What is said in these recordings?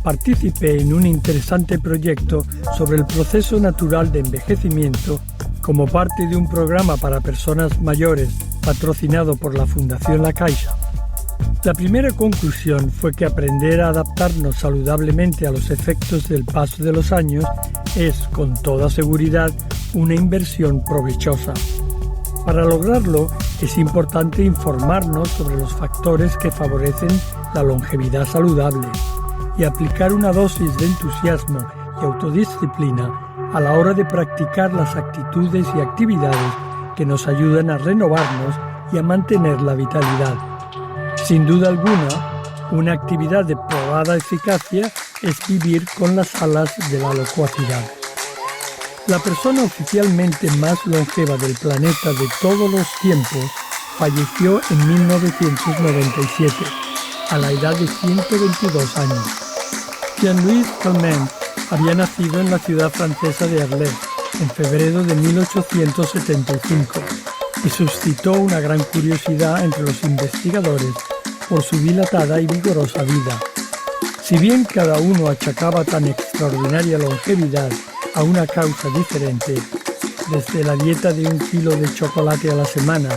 participé en un interesante proyecto sobre el proceso natural de envejecimiento como parte de un programa para personas mayores patrocinado por la Fundación La Caixa. La primera conclusión fue que aprender a adaptarnos saludablemente a los efectos del paso de los años es, con toda seguridad, una inversión provechosa. Para lograrlo, es importante informarnos sobre los factores que favorecen la longevidad saludable y aplicar una dosis de entusiasmo y autodisciplina a la hora de practicar las actitudes y actividades que nos ayudan a renovarnos y a mantener la vitalidad. Sin duda alguna, una actividad de probada eficacia es vivir con las alas de la locuacidad. La persona oficialmente más longeva del planeta de todos los tiempos falleció en 1997, a la edad de 122 años. Jean-Louis Calment había nacido en la ciudad francesa de Arles en febrero de 1875 y suscitó una gran curiosidad entre los investigadores por su dilatada y vigorosa vida. Si bien cada uno achacaba tan extraordinaria longevidad a una causa diferente, desde la dieta de 1 kilo de chocolate a la semana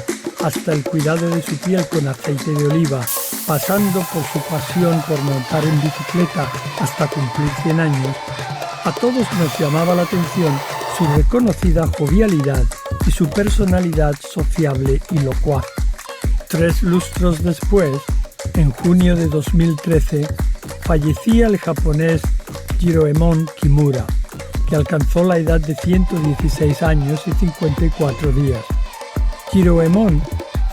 hasta el cuidado de su piel con aceite de oliva, pasando por su pasión por montar en bicicleta hasta cumplir 100 años, a todos nos llamaba la atención su reconocida jovialidad y su personalidad sociable y locuaz. 3 lustros después, en junio de 2013, fallecía el japonés Jiroemon Kimura, que alcanzó la edad de 116 años y 54 días. Jiroemon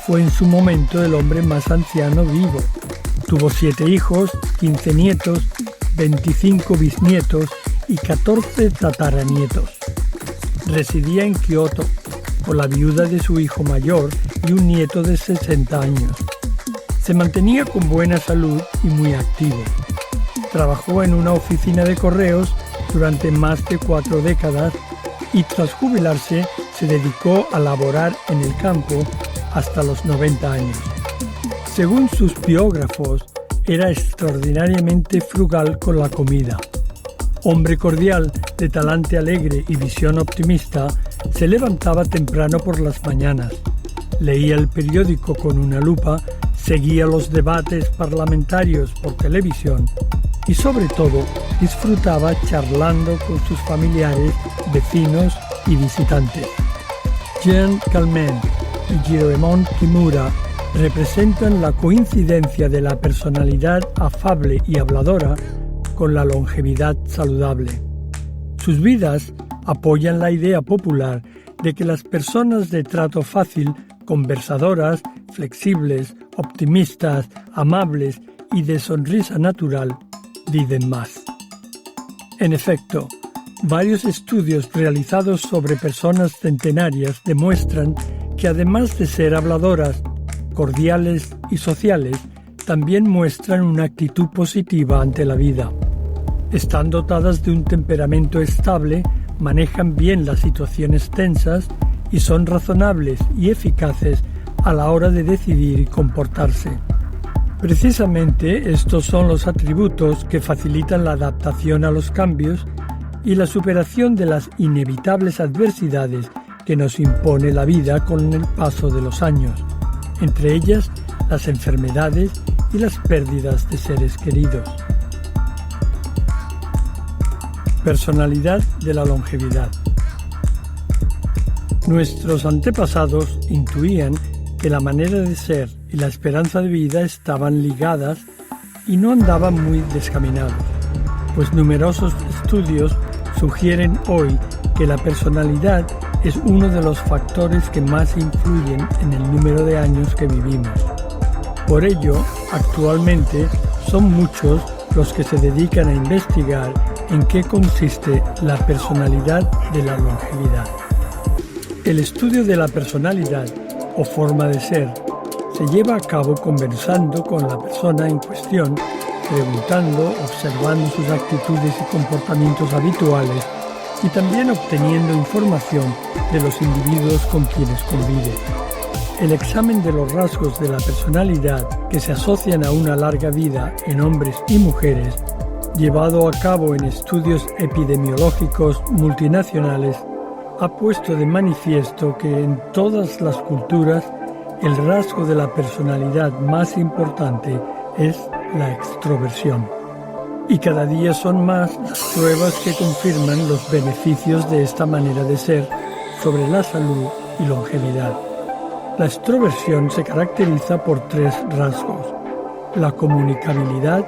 fue en su momento el hombre más anciano vivo. Tuvo 7 hijos, 15 nietos, 25 bisnietos y 14 tataranietos. Residía en Kioto, con la viuda de su hijo mayor y un nieto de 60 años. Se mantenía con buena salud y muy activo. Trabajó en una oficina de correos durante más de 4 décadas y tras jubilarse se dedicó a laborar en el campo hasta los 90 años. Según sus biógrafos, era extraordinariamente frugal con la comida. Hombre cordial, de talante alegre y visión optimista, se levantaba temprano por las mañanas, leía el periódico con una lupa, seguía los debates parlamentarios por televisión y sobre todo disfrutaba charlando con sus familiares, vecinos y visitantes. Jean Calment y Jiroemon Kimura representan la coincidencia de la personalidad afable y habladora con la longevidad saludable. Sus vidas apoyan la idea popular de que las personas de trato fácil, conversadoras, flexibles, optimistas, amables y de sonrisa natural viven más. En efecto, varios estudios realizados sobre personas centenarias demuestran que además de ser habladoras, cordiales y sociales, también muestran una actitud positiva ante la vida. Están dotadas de un temperamento estable, manejan bien las situaciones tensas y son razonables y eficaces a la hora de decidir y comportarse. Precisamente estos son los atributos que facilitan la adaptación a los cambios y la superación de las inevitables adversidades que nos impone la vida con el paso de los años, entre ellas las enfermedades y las pérdidas de seres queridos. Personalidad de la longevidad. Nuestros antepasados intuían que la manera de ser y la esperanza de vida estaban ligadas y no andaban muy descaminados, pues numerosos estudios sugieren hoy que la personalidad es uno de los factores que más influyen en el número de años que vivimos. Por ello, actualmente son muchos los que se dedican a investigar en qué consiste la personalidad de la longevidad. El estudio de la personalidad o forma de ser se lleva a cabo conversando con la persona en cuestión, preguntando, observando sus actitudes y comportamientos habituales y también obteniendo información de los individuos con quienes convive. El examen de los rasgos de la personalidad que se asocian a una larga vida en hombres y mujeres llevado a cabo en estudios epidemiológicos multinacionales, ha puesto de manifiesto que en todas las culturas el rasgo de la personalidad más importante es la extroversión. Y cada día son más las pruebas que confirman los beneficios de esta manera de ser sobre la salud y longevidad. La extroversión se caracteriza por 3 rasgos: la comunicabilidad,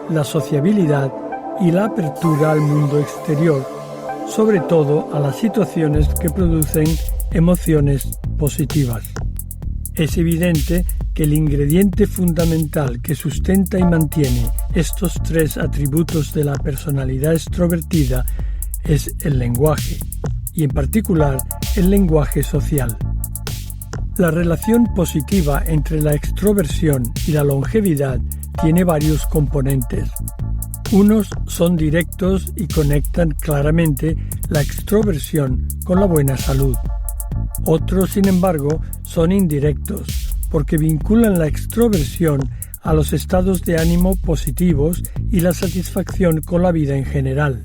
la sociabilidad y la apertura al mundo exterior, sobre todo a las situaciones que producen emociones positivas. Es evidente que el ingrediente fundamental que sustenta y mantiene estos 3 atributos de la personalidad extrovertida es el lenguaje, y en particular el lenguaje social. La relación positiva entre la extroversión y la longevidad tiene varios componentes. Unos son directos y conectan claramente la extroversión con la buena salud. Otros, sin embargo, son indirectos, porque vinculan la extroversión a los estados de ánimo positivos y la satisfacción con la vida en general,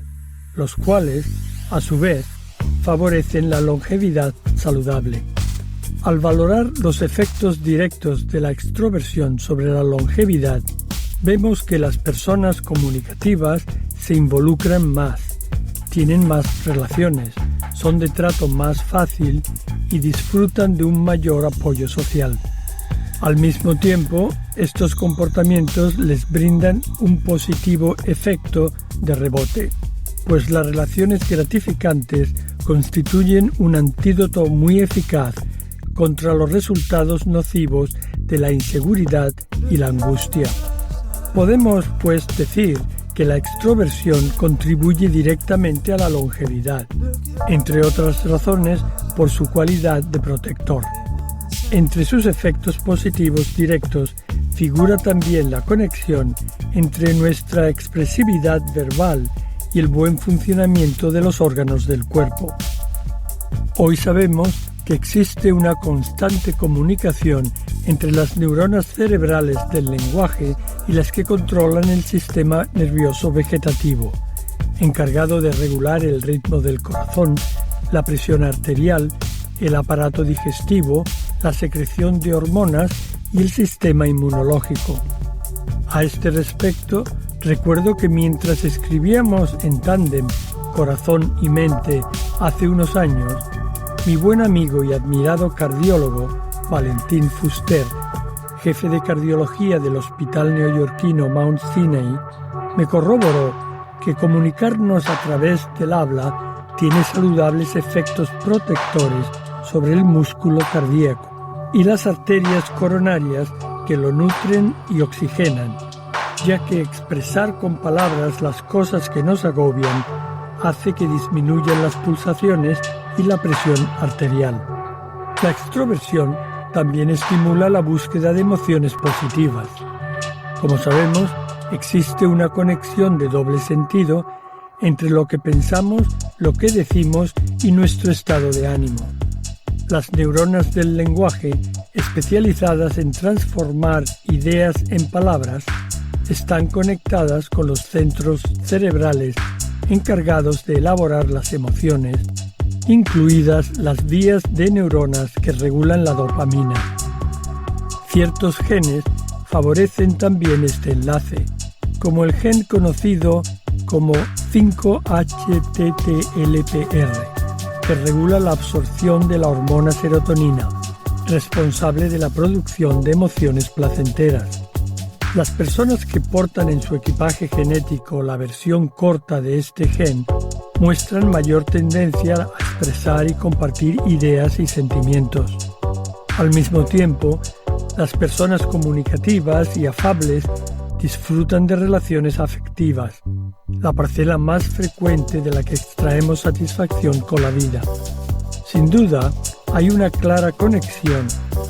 los cuales, a su vez, favorecen la longevidad saludable. Al valorar los efectos directos de la extroversión sobre la longevidad, vemos que las personas comunicativas se involucran más, tienen más relaciones, son de trato más fácil y disfrutan de un mayor apoyo social. Al mismo tiempo, estos comportamientos les brindan un positivo efecto de rebote, pues las relaciones gratificantes constituyen un antídoto muy eficaz contra los resultados nocivos de la inseguridad y la angustia. Podemos, pues, decir que la extroversión contribuye directamente a la longevidad, entre otras razones por su cualidad de protector. Entre sus efectos positivos directos figura también la conexión entre nuestra expresividad verbal y el buen funcionamiento de los órganos del cuerpo. Hoy sabemos que existe una constante comunicación entre las neuronas cerebrales del lenguaje y las que controlan el sistema nervioso vegetativo, encargado de regular el ritmo del corazón, la presión arterial, el aparato digestivo, la secreción de hormonas y el sistema inmunológico. A este respecto, recuerdo que mientras escribíamos en tándem Corazón y Mente hace unos años, mi buen amigo y admirado cardiólogo, Valentín Fuster, jefe de cardiología del hospital neoyorquino Mount Sinai, me corroboró que comunicarnos a través del habla tiene saludables efectos protectores sobre el músculo cardíaco y las arterias coronarias que lo nutren y oxigenan, ya que expresar con palabras las cosas que nos agobian hace que disminuyan las pulsaciones y la presión arterial. La extroversión también estimula la búsqueda de emociones positivas. Como sabemos, existe una conexión de doble sentido entre lo que pensamos, lo que decimos y nuestro estado de ánimo. Las neuronas del lenguaje, especializadas en transformar ideas en palabras, están conectadas con los centros cerebrales encargados de elaborar las emociones, incluidas las vías de neuronas que regulan la dopamina. Ciertos genes favorecen también este enlace, como el gen conocido como 5-HTTLPR, que regula la absorción de la hormona serotonina, responsable de la producción de emociones placenteras. Las personas que portan en su equipaje genético la versión corta de este gen muestran mayor tendencia a expresar y compartir ideas y sentimientos. Al mismo tiempo, las personas comunicativas y afables disfrutan de relaciones afectivas, la parcela más frecuente de la que extraemos satisfacción con la vida. Sin duda, hay una clara conexión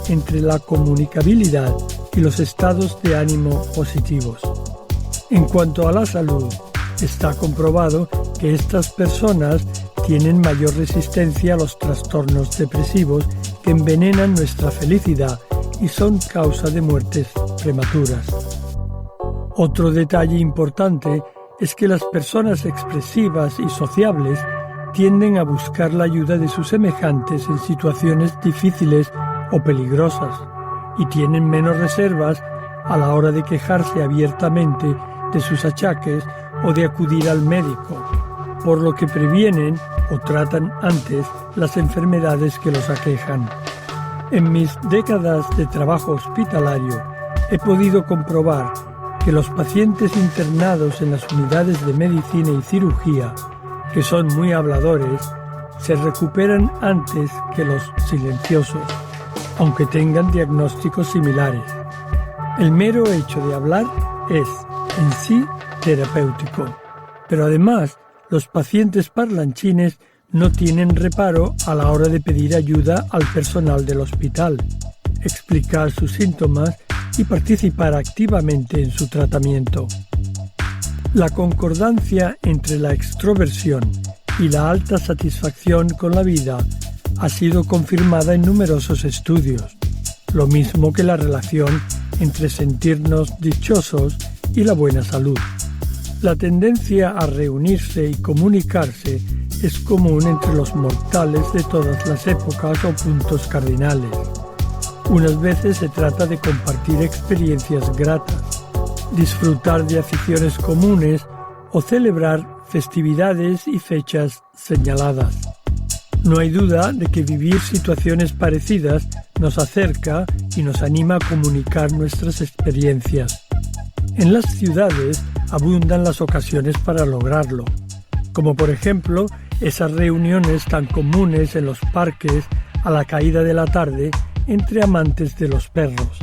entre la comunicabilidad y los estados de ánimo positivos. En cuanto a la salud, está comprobado que estas personas tienen mayor resistencia a los trastornos depresivos que envenenan nuestra felicidad y son causa de muertes prematuras. Otro detalle importante es que las personas expresivas y sociables tienden a buscar la ayuda de sus semejantes en situaciones difíciles o peligrosas y tienen menos reservas a la hora de quejarse abiertamente de sus achaques o de acudir al médico, por lo que previenen o tratan antes las enfermedades que los aquejan. En mis décadas de trabajo hospitalario he podido comprobar que los pacientes internados en las unidades de medicina y cirugía, que son muy habladores, se recuperan antes que los silenciosos, aunque tengan diagnósticos similares. El mero hecho de hablar es, en sí, terapéutico, pero además los pacientes parlanchines no tienen reparo a la hora de pedir ayuda al personal del hospital, explicar sus síntomas y participar activamente en su tratamiento. La concordancia entre la extroversión y la alta satisfacción con la vida ha sido confirmada en numerosos estudios, lo mismo que la relación entre sentirnos dichosos y la buena salud. La tendencia a reunirse y comunicarse es común entre los mortales de todas las épocas o puntos cardinales. Unas veces se trata de compartir experiencias gratas, disfrutar de aficiones comunes o celebrar festividades y fechas señaladas. No hay duda de que vivir situaciones parecidas nos acerca y nos anima a comunicar nuestras experiencias. En las ciudades abundan las ocasiones para lograrlo, como por ejemplo esas reuniones tan comunes en los parques a la caída de la tarde entre amantes de los perros.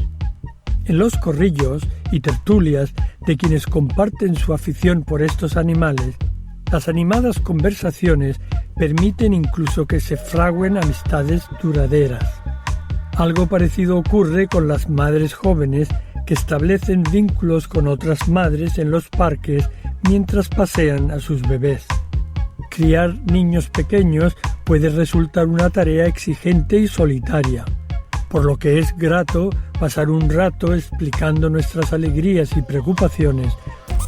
En los corrillos y tertulias de quienes comparten su afición por estos animales, las animadas conversaciones permiten incluso que se fraguen amistades duraderas. Algo parecido ocurre con las madres jóvenes que establecen vínculos con otras madres en los parques mientras pasean a sus bebés. Criar niños pequeños puede resultar una tarea exigente y solitaria, por lo que es grato pasar un rato explicando nuestras alegrías y preocupaciones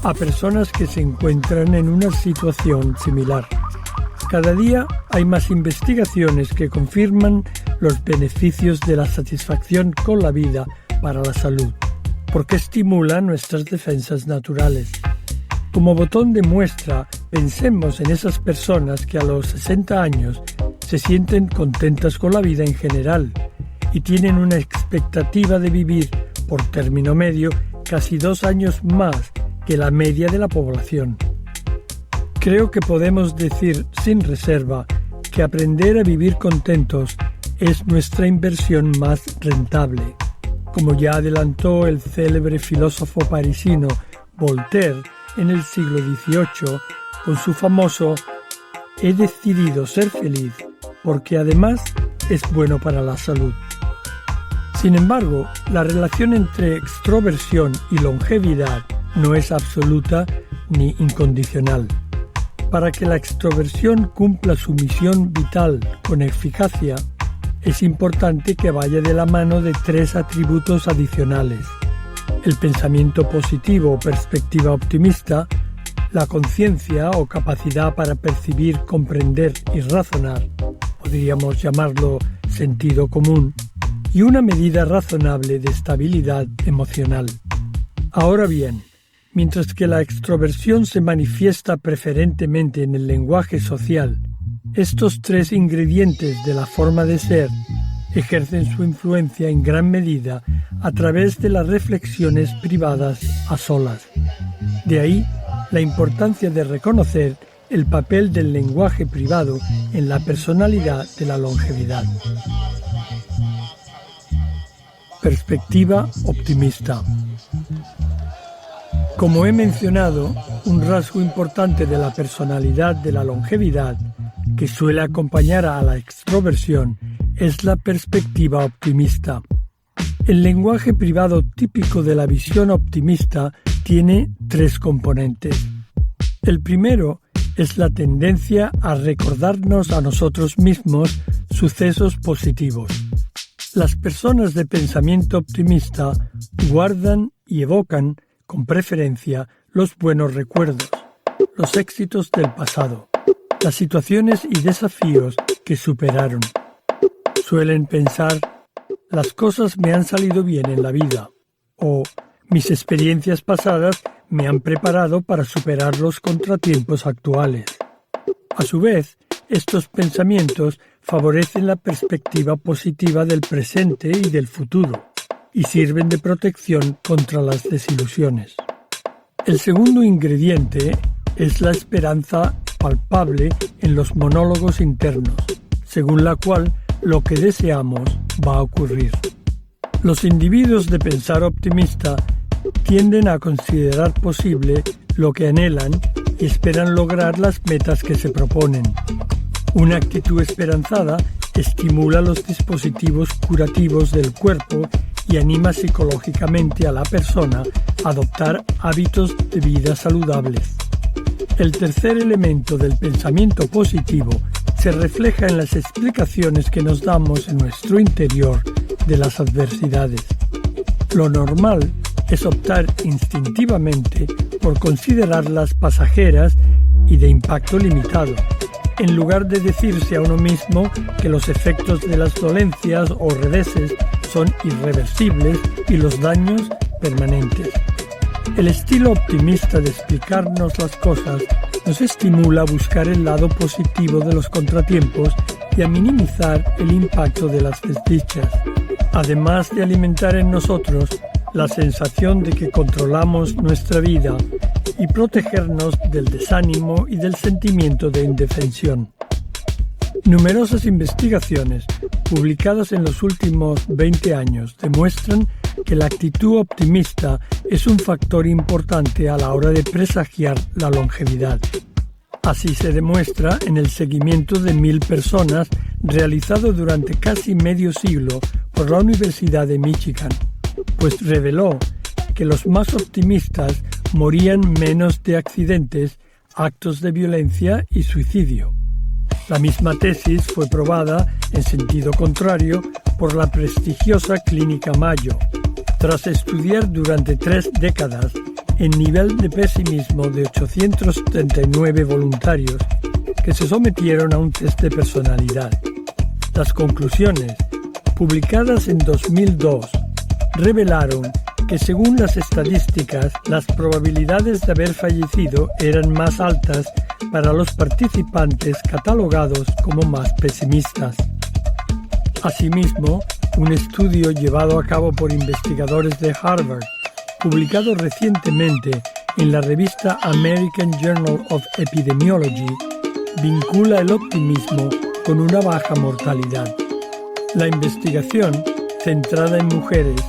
a personas que se encuentran en una situación similar. Cada día hay más investigaciones que confirman los beneficios de la satisfacción con la vida para la salud, porque estimula nuestras defensas naturales. Como botón de muestra, pensemos en esas personas que a los 60 años se sienten contentas con la vida en general y tienen una expectativa de vivir, por término medio, casi 2 años más que la media de la población. Creo que podemos decir sin reserva que aprender a vivir contentos es nuestra inversión más rentable. Como ya adelantó el célebre filósofo parisino Voltaire en el siglo XVIII con su famoso «He decidido ser feliz porque además es bueno para la salud». Sin embargo, la relación entre extroversión y longevidad no es absoluta ni incondicional. Para que la extroversión cumpla su misión vital con eficacia, es importante que vaya de la mano de 3 atributos adicionales: el pensamiento positivo o perspectiva optimista, la conciencia o capacidad para percibir, comprender y razonar, podríamos llamarlo sentido común, y una medida razonable de estabilidad emocional. Ahora bien, mientras que la extroversión se manifiesta preferentemente en el lenguaje social, estos 3 ingredientes de la forma de ser ejercen su influencia en gran medida a través de las reflexiones privadas a solas. De ahí la importancia de reconocer el papel del lenguaje privado en la personalidad de la longevidad. Perspectiva optimista. Como he mencionado, un rasgo importante de la personalidad de la longevidad que suele acompañar a la extroversión es la perspectiva optimista. El lenguaje privado típico de la visión optimista tiene 3 componentes. El primero es la tendencia a recordarnos a nosotros mismos sucesos positivos. Las personas de pensamiento optimista guardan y evocan, con preferencia, los buenos recuerdos, los éxitos del pasado, las situaciones y desafíos que superaron. Suelen pensar, las cosas me han salido bien en la vida, o mis experiencias pasadas me han preparado para superar los contratiempos actuales. A su vez, estos pensamientos favorecen la perspectiva positiva del presente y del futuro, y sirven de protección contra las desilusiones. El segundo ingrediente es la esperanza palpable en los monólogos internos, según la cual lo que deseamos va a ocurrir. Los individuos de pensar optimista tienden a considerar posible lo que anhelan y esperan lograr las metas que se proponen. Una actitud esperanzada estimula los dispositivos curativos del cuerpo y anima psicológicamente a la persona a adoptar hábitos de vida saludables. El tercer elemento del pensamiento positivo se refleja en las explicaciones que nos damos en nuestro interior de las adversidades. Lo normal es optar instintivamente por considerarlas pasajeras y de impacto limitado, en lugar de decirse a uno mismo que los efectos de las dolencias o reveses son irreversibles y los daños permanentes. El estilo optimista de explicarnos las cosas nos estimula a buscar el lado positivo de los contratiempos y a minimizar el impacto de las desdichas, además de alimentar en nosotros la sensación de que controlamos nuestra vida y protegernos del desánimo y del sentimiento de indefensión. Numerosas investigaciones publicadas en los últimos 20 años demuestran que la actitud optimista es un factor importante a la hora de presagiar la longevidad. Así se demuestra en el seguimiento de 1.000 personas realizado durante casi medio siglo por la Universidad de Michigan, pues reveló que los más optimistas morían menos de accidentes, actos de violencia y suicidio. La misma tesis fue probada en sentido contrario por la prestigiosa Clínica Mayo, tras estudiar durante 3 décadas el nivel de pesimismo de 839 voluntarios que se sometieron a un test de personalidad. Las conclusiones, publicadas en 2002, revelaron que según las estadísticas, las probabilidades de haber fallecido eran más altas para los participantes catalogados como más pesimistas. Asimismo, un estudio llevado a cabo por investigadores de Harvard, publicado recientemente en la revista American Journal of Epidemiology, vincula el optimismo con una baja mortalidad. La investigación, centrada en mujeres,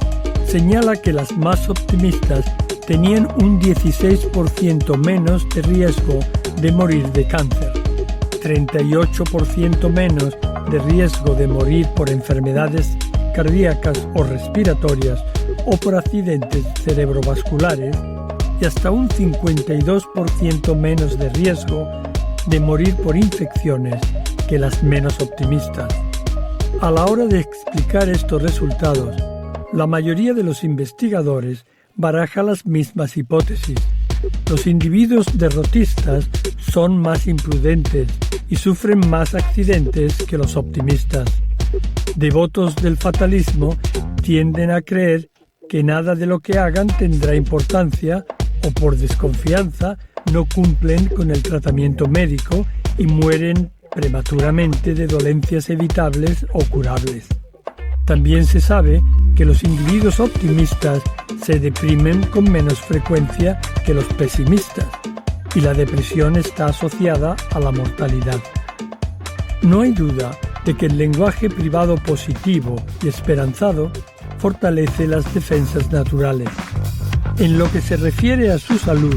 señala que las más optimistas tenían un 16% menos de riesgo de morir de cáncer, 38% menos de riesgo de morir por enfermedades cardíacas o respiratorias o por accidentes cerebrovasculares y hasta un 52% menos de riesgo de morir por infecciones que las menos optimistas. A la hora de explicar estos resultados, la mayoría de los investigadores baraja las mismas hipótesis. Los individuos derrotistas son más imprudentes y sufren más accidentes que los optimistas. Devotos del fatalismo tienden a creer que nada de lo que hagan tendrá importancia o por desconfianza no cumplen con el tratamiento médico y mueren prematuramente de dolencias evitables o curables. También se sabe que los individuos optimistas se deprimen con menos frecuencia que los pesimistas y la depresión está asociada a la mortalidad. No hay duda de que el lenguaje privado positivo y esperanzado fortalece las defensas naturales. En lo que se refiere a su salud,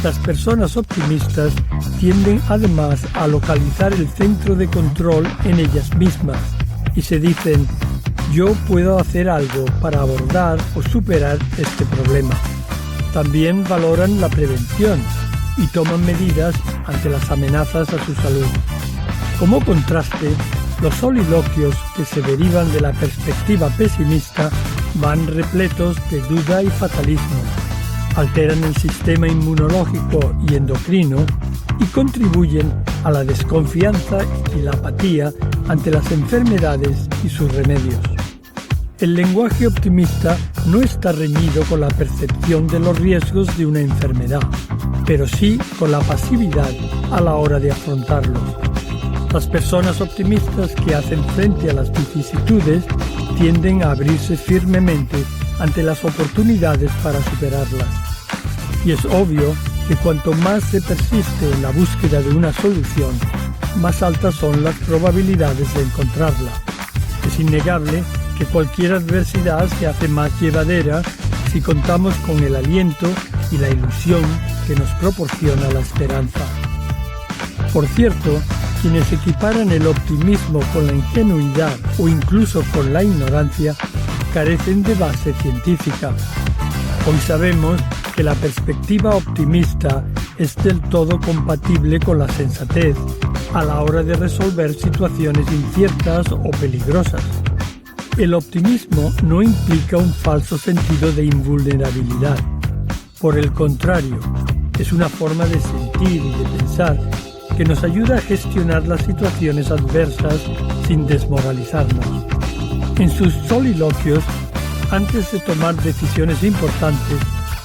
las personas optimistas tienden además a localizar el centro de control en ellas mismas y se dicen: yo puedo hacer algo para abordar o superar este problema. También valoran la prevención y toman medidas ante las amenazas a su salud. Como contraste, los soliloquios que se derivan de la perspectiva pesimista van repletos de duda y fatalismo. Alteran el sistema inmunológico y endocrino y contribuyen a la desconfianza y la apatía ante las enfermedades y sus remedios. El lenguaje optimista no está reñido con la percepción de los riesgos de una enfermedad, pero sí con la pasividad a la hora de afrontarlos. Las personas optimistas que hacen frente a las vicisitudes tienden a abrirse firmemente ante las oportunidades para superarlas. Y es obvio que cuanto más se persiste en la búsqueda de una solución, más altas son las probabilidades de encontrarla. Es innegable que cualquier adversidad se hace más llevadera si contamos con el aliento y la ilusión que nos proporciona la esperanza. Por cierto, quienes equiparan el optimismo con la ingenuidad o incluso con la ignorancia carecen de base científica. Hoy sabemos que la perspectiva optimista es del todo compatible con la sensatez a la hora de resolver situaciones inciertas o peligrosas. El optimismo no implica un falso sentido de invulnerabilidad. Por el contrario, es una forma de sentir y de pensar que nos ayuda a gestionar las situaciones adversas sin desmoralizarnos. En sus soliloquios, antes de tomar decisiones importantes,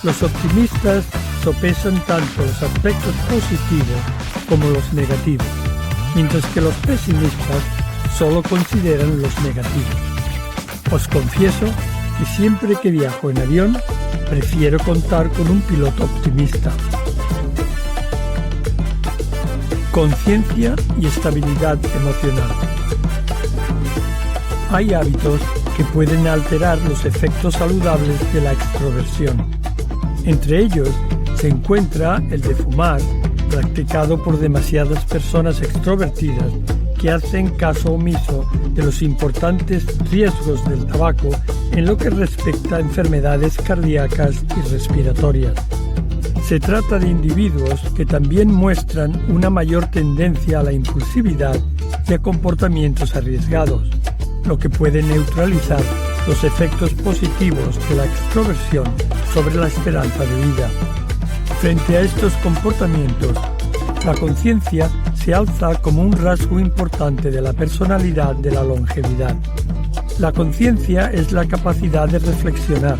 los optimistas sopesan tanto los aspectos positivos como los negativos, mientras que los pesimistas solo consideran los negativos. Os confieso que siempre que viajo en avión, prefiero contar con un piloto optimista. Conciencia y estabilidad emocional. Hay hábitos que pueden alterar los efectos saludables de la extroversión. Entre ellos se encuentra el de fumar, practicado por demasiadas personas extrovertidas que hacen caso omiso de los importantes riesgos del tabaco en lo que respecta a enfermedades cardíacas y respiratorias. Se trata de individuos que también muestran una mayor tendencia a la impulsividad y a comportamientos arriesgados, lo que puede neutralizar los efectos positivos de la extroversión sobre la esperanza de vida. Frente a estos comportamientos, la conciencia se alza como un rasgo importante de la personalidad de la longevidad. La conciencia es la capacidad de reflexionar,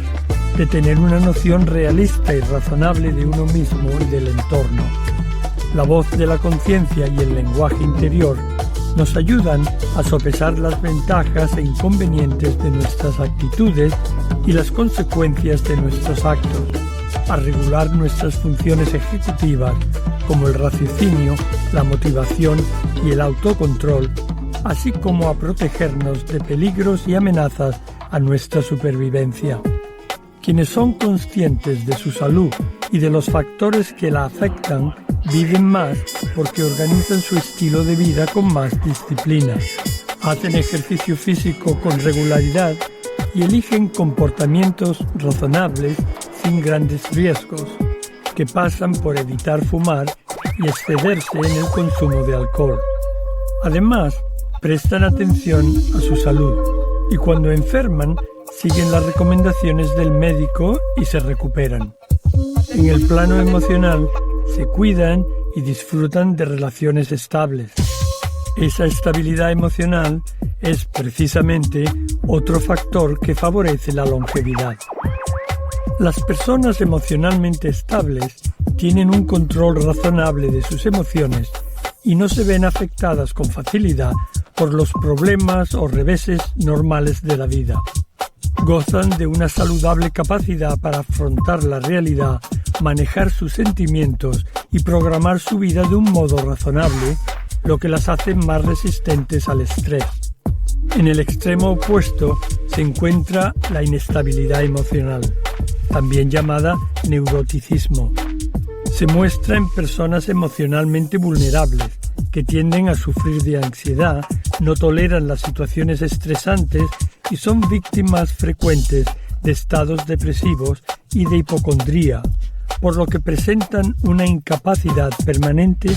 de tener una noción realista y razonable de uno mismo y del entorno. La voz de la conciencia y el lenguaje interior nos ayudan a sopesar las ventajas e inconvenientes de nuestras actitudes y las consecuencias de nuestros actos, a regular nuestras funciones ejecutivas como el raciocinio, la motivación y el autocontrol, así como a protegernos de peligros y amenazas a nuestra supervivencia. Quienes son conscientes de su salud y de los factores que la afectan viven más porque organizan su estilo de vida con más disciplina, hacen ejercicio físico con regularidad y eligen comportamientos razonables sin grandes riesgos, que pasan por evitar fumar y excederse en el consumo de alcohol. Además, prestan atención a su salud y cuando enferman, siguen las recomendaciones del médico y se recuperan. En el plano emocional, se cuidan y disfrutan de relaciones estables. Esa estabilidad emocional es precisamente otro factor que favorece la longevidad. Las personas emocionalmente estables tienen un control razonable de sus emociones y no se ven afectadas con facilidad por los problemas o reveses normales de la vida. Gozan de una saludable capacidad para afrontar la realidad, manejar sus sentimientos y programar su vida de un modo razonable, lo que las hace más resistentes al estrés. En el extremo opuesto se encuentra la inestabilidad emocional, también llamada neuroticismo. Se muestra en personas emocionalmente vulnerables, que tienden a sufrir de ansiedad, no toleran las situaciones estresantes y son víctimas frecuentes de estados depresivos y de hipocondría, por lo que presentan una incapacidad permanente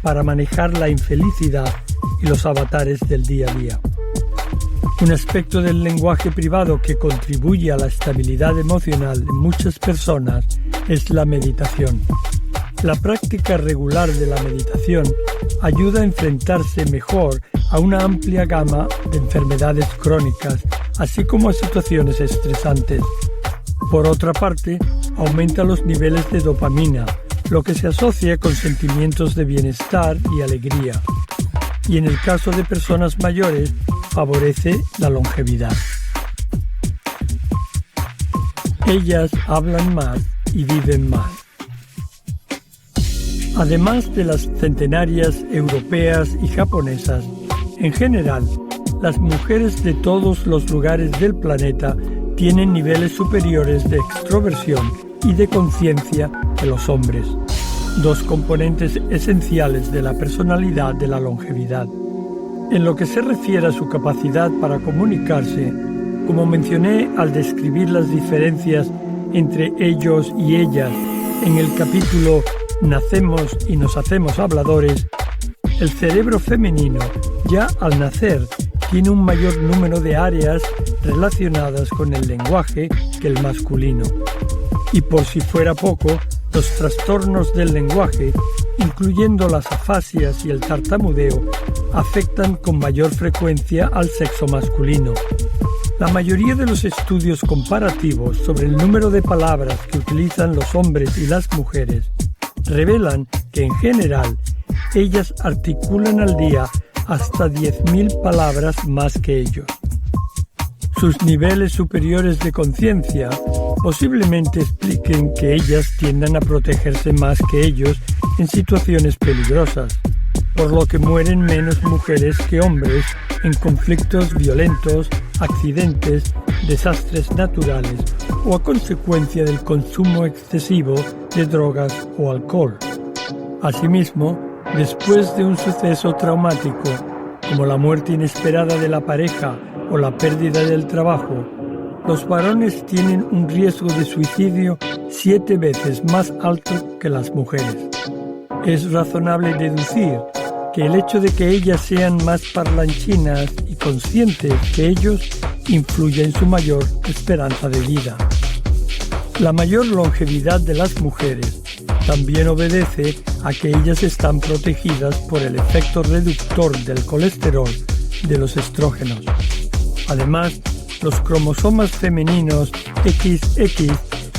para manejar la infelicidad y los avatares del día a día. Un aspecto del lenguaje privado que contribuye a la estabilidad emocional de muchas personas es la meditación. La práctica regular de la meditación ayuda a enfrentarse mejor a una amplia gama de enfermedades crónicas, así como a situaciones estresantes. Por otra parte, aumenta los niveles de dopamina, lo que se asocia con sentimientos de bienestar y alegría. Y en el caso de personas mayores, favorece la longevidad. Ellas hablan más y viven más. Además de las centenarias europeas y japonesas, en general, las mujeres de todos los lugares del planeta tienen niveles superiores de extroversión y de conciencia que los hombres, dos componentes esenciales de la personalidad de la longevidad. En lo que se refiere a su capacidad para comunicarse, como mencioné al describir las diferencias entre ellos y ellas en el capítulo Nacemos y nos hacemos habladores, el cerebro femenino ya al nacer tiene un mayor número de áreas relacionadas con el lenguaje que el masculino. Y por si fuera poco, los trastornos del lenguaje, incluyendo las afasias y el tartamudeo, afectan con mayor frecuencia al sexo masculino. La mayoría de los estudios comparativos sobre el número de palabras que utilizan los hombres y las mujeres revelan que en general ellas articulan al día hasta 10.000 palabras más que ellos. Sus niveles superiores de conciencia posiblemente expliquen que ellas tiendan a protegerse más que ellos en situaciones peligrosas, por lo que mueren menos mujeres que hombres en conflictos violentos, accidentes, desastres naturales o a consecuencia del consumo excesivo de drogas o alcohol. Asimismo, después de un suceso traumático, como la muerte inesperada de la pareja o la pérdida del trabajo, los varones tienen un riesgo de suicidio 7 veces más alto que las mujeres. Es razonable deducir que el hecho de que ellas sean más parlanchinas y conscientes que ellos influye en su mayor esperanza de vida. La mayor longevidad de las mujeres también obedece a que ellas están protegidas por el efecto reductor del colesterol de los estrógenos. Además, los cromosomas femeninos XX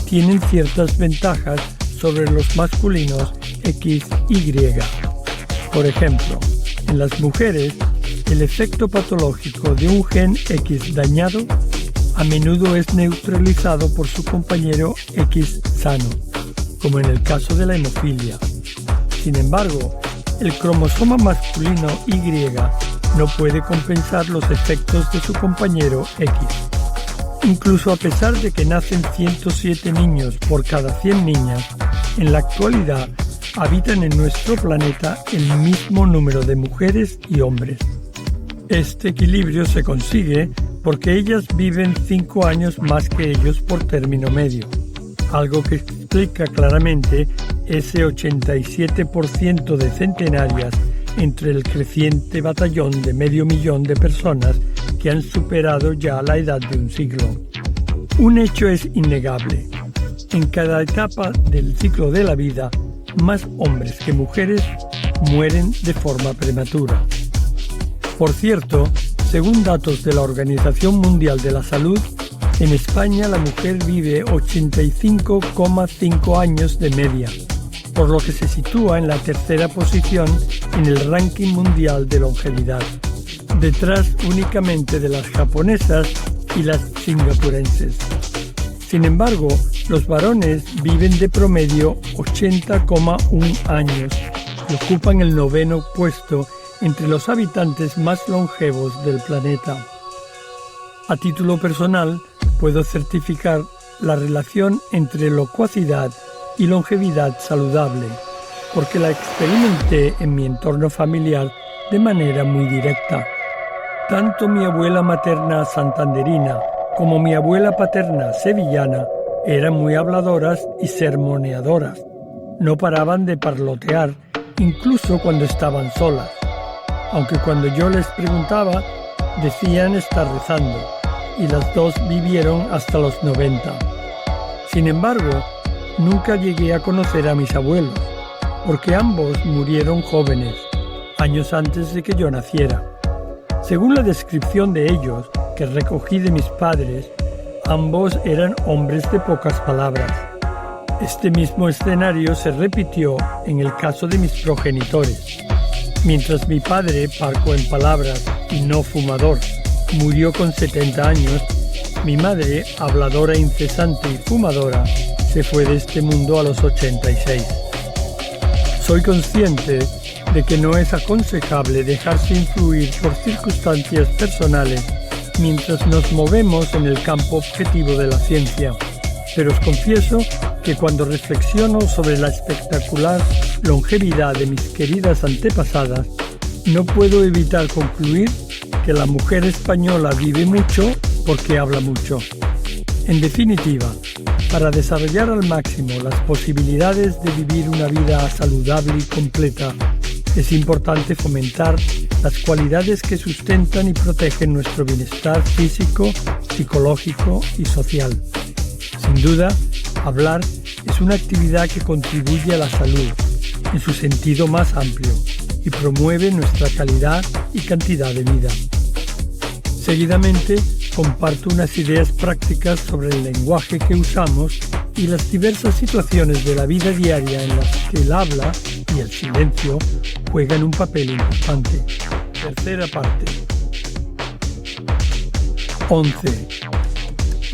tienen ciertas ventajas sobre los masculinos XY. Por ejemplo, en las mujeres, el efecto patológico de un gen X dañado a menudo es neutralizado por su compañero X sano, como en el caso de la hemofilia. Sin embargo, el cromosoma masculino Y no puede compensar los efectos de su compañero X. Incluso a pesar de que nacen 107 niños por cada 100 niñas, en la actualidad habitan en nuestro planeta el mismo número de mujeres y hombres. Este equilibrio se consigue porque ellas viven 5 años más que ellos por término medio, algo que explica claramente ese 87% de centenarias entre el creciente batallón de 500.000 de personas que han superado ya la edad de un siglo. Un hecho es innegable. En cada etapa del ciclo de la vida, más hombres que mujeres mueren de forma prematura. Por cierto, según datos de la Organización Mundial de la Salud, en España la mujer vive 85,5 años de media, por lo que se sitúa en la tercera posición en el ranking mundial de longevidad, detrás únicamente de las japonesas y las singapurenses. Sin embargo, los varones viven de promedio 80,1 años y ocupan el 9º puesto entre los habitantes más longevos del planeta. A título personal, puedo certificar la relación entre locuacidad y longevidad saludable, porque la experimenté en mi entorno familiar de manera muy directa. Tanto mi abuela materna santanderina como mi abuela paterna sevillana eran muy habladoras y sermoneadoras. No paraban de parlotear, incluso cuando estaban solas, aunque cuando yo les preguntaba, decían estar rezando, y las dos vivieron hasta los 90. Sin embargo, nunca llegué a conocer a mis abuelos, porque ambos murieron jóvenes, años antes de que yo naciera. Según la descripción de ellos, que recogí de mis padres, ambos eran hombres de pocas palabras. Este mismo escenario se repitió en el caso de mis progenitores. Mientras mi padre, parco en palabras y no fumador, murió con 70 años, mi madre, habladora incesante y fumadora, se fue de este mundo a los 86. Soy consciente de que no es aconsejable dejarse influir por circunstancias personales mientras nos movemos en el campo objetivo de la ciencia, pero os confieso que cuando reflexiono sobre la espectacular longevidad de mis queridas antepasadas, no puedo evitar concluir que la mujer española vive mucho porque habla mucho. En definitiva, para desarrollar al máximo las posibilidades de vivir una vida saludable y completa, es importante fomentar las cualidades que sustentan y protegen nuestro bienestar físico, psicológico y social. Sin duda, hablar es una actividad que contribuye a la salud en su sentido más amplio y promueve nuestra calidad y cantidad de vida. Seguidamente, comparto unas ideas prácticas sobre el lenguaje que usamos y las diversas situaciones de la vida diaria en las que el habla y el silencio juegan un papel importante. Tercera parte. 11.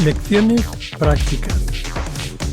Lecciones prácticas.